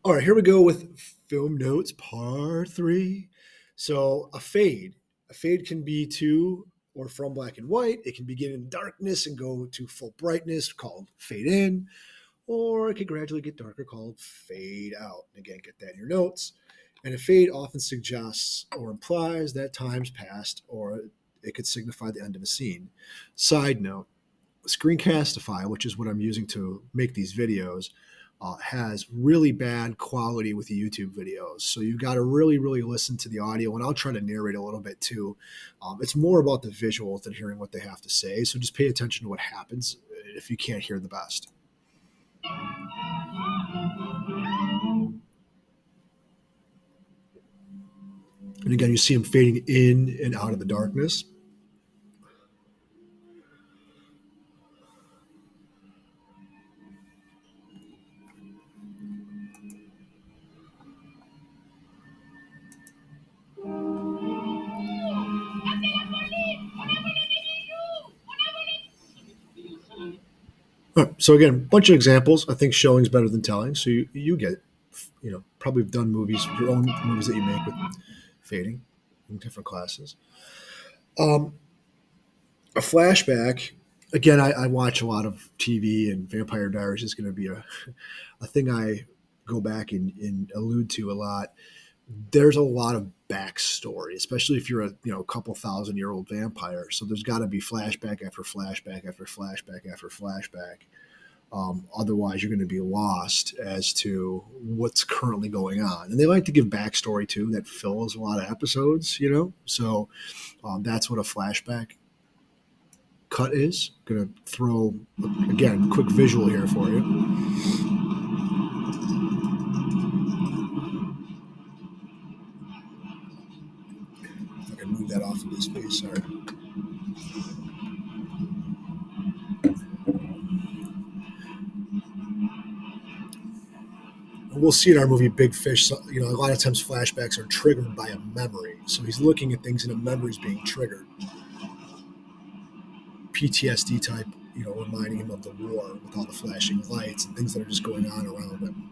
All right, here we go with film notes part three. So a fade can be to or from black and white. It can begin in darkness and go to full brightness, called fade in, or it can gradually get darker, called fade out. Again, get that in your notes. And a fade often suggests or implies that time's passed, or it could signify the end of a scene. Side note: Screencastify, which is what I'm using to make these videos, has really bad quality with the YouTube videos. So you've got to really, really listen to the audio, and I'll try to narrate a little bit too. It's more about the visuals than hearing what they have to say. So just pay attention to what happens if you can't hear the best. And again, you see him fading in and out of the darkness. All right, so again, a bunch of examples. I think showing is better than telling. So you get it. Probably have done movies, your own movies that you make with fading in different classes. Um, a flashback. Again, I watch a lot of TV, and Vampire Diaries is going to be a thing I go back and allude to a lot. There's a lot of backstory, especially if you're a couple thousand-year-old vampire. So there's got to be flashback after flashback after flashback after flashback. Otherwise, you're going to be lost as to what's currently going on. And they like to give backstory too that fills a lot of episodes. So that's what a flashback cut is. Going to throw again quick visual here for you. I can move that off of his face. Sorry. We'll see in our movie Big Fish. So, a lot of times flashbacks are triggered by a memory. So he's looking at things and a memory is being triggered. PTSD type, reminding him of the war with all the flashing lights and things that are just going on around him.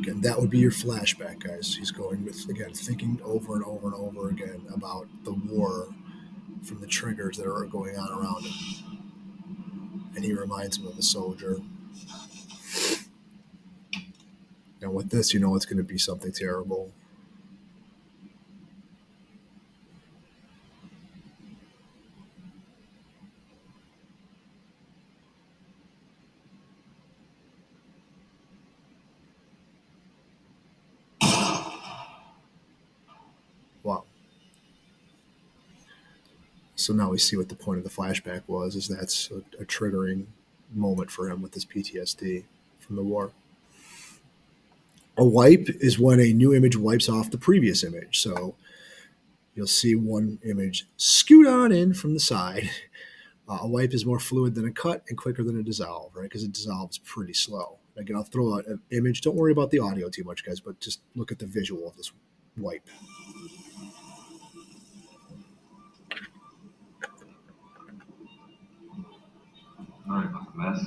Again, that would be your flashback, guys. He's going with, again, thinking over and over and over again about the war from the triggers that are going on around him. And he reminds him of a soldier. And with this, it's going to be something terrible. Wow. So now we see what the point of the flashback was, is that's a triggering moment for him with this PTSD from the war. A wipe is when a new image wipes off the previous image. So you'll see one image scoot on in from the side. A wipe is more fluid than a cut and quicker than a dissolve, right? Because it dissolves pretty slow. Again, I'll throw out an image. Don't worry about the audio too much, guys, but just look at the visual of this wipe. Sorry about the mess.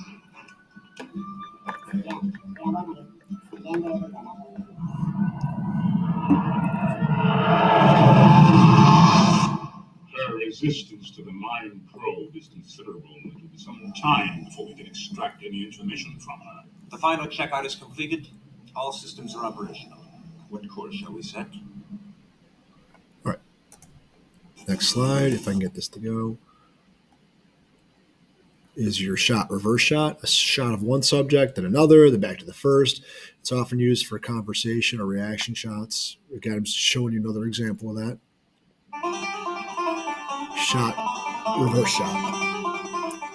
Her resistance to the mind probe is considerable. It will be some time before we can extract any information from her. The final checkout is completed. All systems are operational. What course shall we set? All right. Next slide, if I can get this to go, is your shot, reverse shot, a shot of one subject, then another, then back to the first. It's often used for conversation or reaction shots. Again, I'm showing you another example of that. Shot, reverse shot.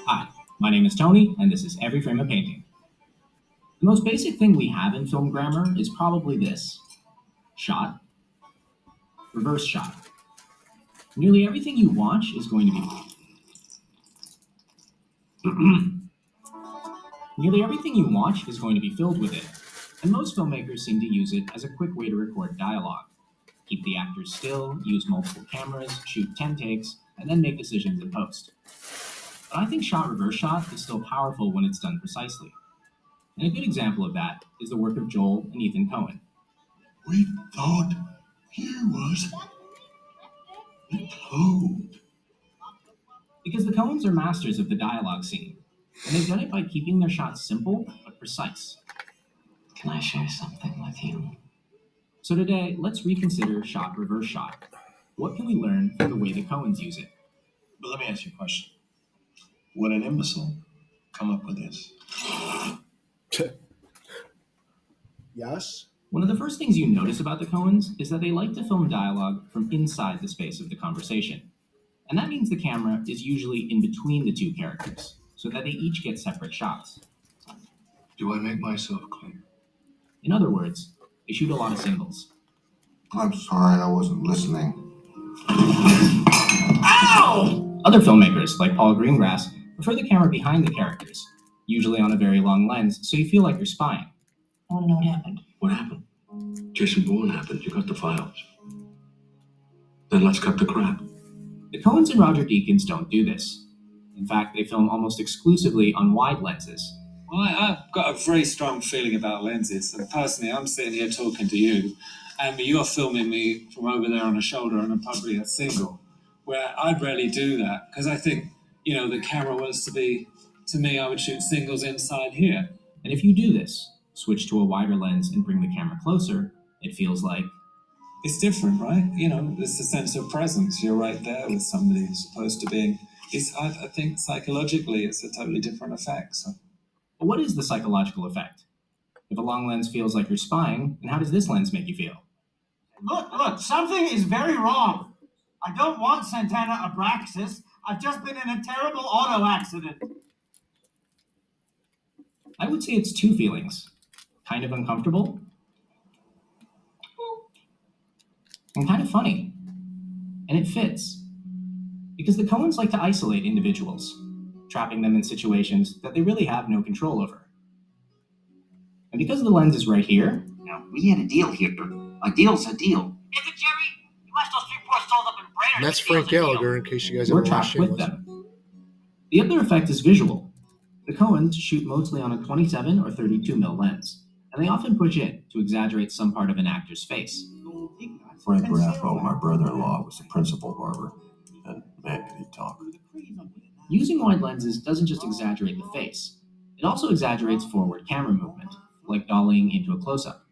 Hi, my name is Tony, and this is Every Frame a Painting. The most basic thing we have in film grammar is probably this: shot, reverse shot. Nearly everything you watch is going to be Nearly everything you watch is going to be filled with it, and most filmmakers seem to use it as a quick way to record dialogue. Keep the actors still, use multiple cameras, shoot 10 takes, and then make decisions in post. But I think shot reverse shot is still powerful when it's done precisely. And a good example of that is the work of Joel and Ethan Coen. We thought he was the Toad. Because the Coens are masters of the dialogue scene, and they've done it by keeping their shots simple but precise. Can I share something with you? So today, let's reconsider shot reverse shot. What can we learn from the way the Coens use it? But let me ask you a question. Would an imbecile come up with this? Yes. One of the first things you notice about the Coens is that they like to film dialogue from inside the space of the conversation. And that means the camera is usually in between the two characters, so that they each get separate shots. Do I make myself clear? In other words, they shoot a lot of singles. I'm sorry, I wasn't listening. Ow! Other filmmakers, like Paul Greengrass, prefer the camera behind the characters, usually on a very long lens, so you feel like you're spying. I want to know what happened. What happened? Jason Bourne happened. You got the files. Then let's cut the crap. The Coens and Roger Deakins don't do this. In fact, they film almost exclusively on wide lenses. Well, I've got a very strong feeling about lenses, and personally, I'm sitting here talking to you, and you're filming me from over there on a shoulder and I'm probably a single, where I'd rarely do that, because I think, the camera wants to be, to me, I would shoot singles inside here. And if you do this, switch to a wider lens and bring the camera closer, it feels like... It's different, right? There's a sense of presence. You're right there with somebody who's supposed to be. I think psychologically it's a totally different effect. So. But what is the psychological effect? If a long lens feels like you're spying, then how does this lens make you feel? Look, something is very wrong. I don't want Santana Abraxas. I've just been in a terrible auto accident. I would say it's two feelings. Kind of uncomfortable, and kind of funny. And it fits. Because the Coens like to isolate individuals, trapping them in situations that they really have no control over. And because the lens is right here... Now, we had a deal here. A deal's a deal. Is it, Jerry? You watched those three boys sold up in Brainerd. And that's Frank Gallagher, in case you guys we're ever watched trapped with Shameless. them. The other effect is visual. The Coens shoot mostly on a 27 or 32mm lens, and they often push in to exaggerate some part of an actor's face. Frank Raffo, my brother-in-law, was the principal barber. And man, did he talk. Using wide lenses doesn't just exaggerate the face, it also exaggerates forward camera movement, like dollying into a close-up.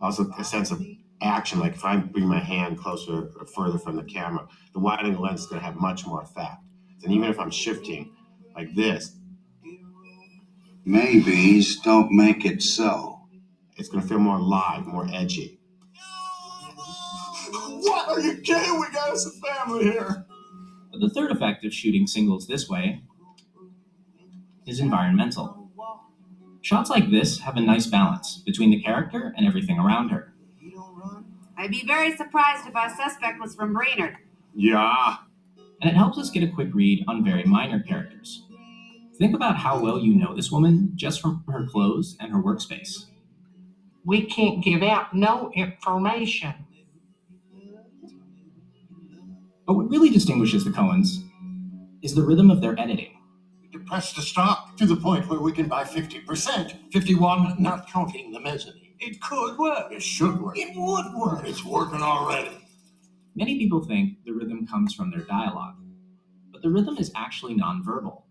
Also, a sense of action, like if I bring my hand closer or further from the camera, the widening lens is going to have much more effect. And even if I'm shifting like this, Maybes don't make it so. it's going to feel more live, more edgy. What? Are you kidding? We got us a family here. But the third effect of shooting singles this way is environmental. Shots like this have a nice balance between the character and everything around her. I'd be very surprised if our suspect was from Brainerd. Yeah. And it helps us get a quick read on very minor characters. Think about how well you know this woman just from her clothes and her workspace. We can't give out no information. But what really distinguishes the Coens is the rhythm of their editing. Press to stop to the point where we can buy 50%. 51, not counting the mezzanine. It could work. It should work. It would work. It's working already. Many people think the rhythm comes from their dialogue, but the rhythm is actually nonverbal.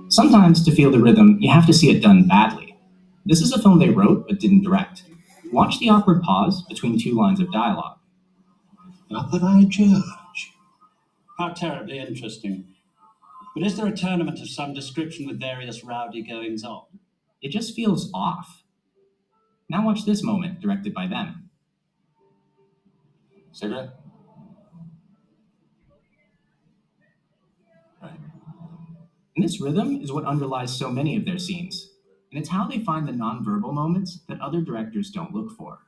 Sometimes to feel the rhythm, you have to see it done badly. This is a film they wrote but didn't direct. Watch the awkward pause between two lines of dialogue. Not that I judge. How terribly interesting. But is there a tournament of some description with various rowdy goings-on? It just feels off. Now watch this moment directed by them. Cigarette? Right. And this rhythm is what underlies so many of their scenes. And it's how they find the nonverbal moments that other directors don't look for.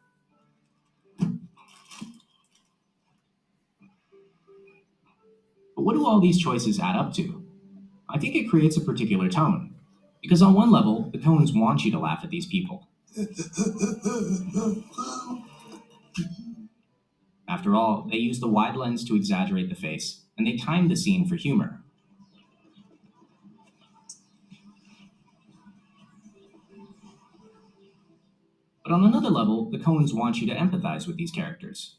But what do all these choices add up to? I think it creates a particular tone. Because on one level, the Coens want you to laugh at these people. After all, they use the wide lens to exaggerate the face, and they time the scene for humor. But on another level, the Coens want you to empathize with these characters.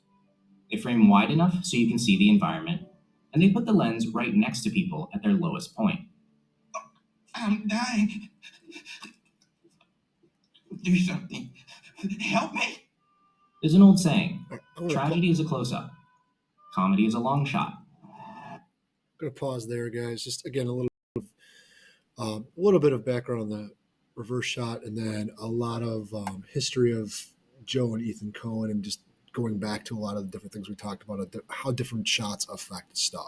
They frame wide enough so you can see the environment, and they put the lens right next to people at their lowest point. I'm dying. Do something. Help me. There's an old saying, I'm gonna tragedy is a close-up, comedy is a long shot. Going to pause there, guys. Just again, a little bit of background on the reverse shot, and then a lot of history of Joe and Ethan Coen, and just going back to a lot of the different things we talked about, how different shots affect stuff.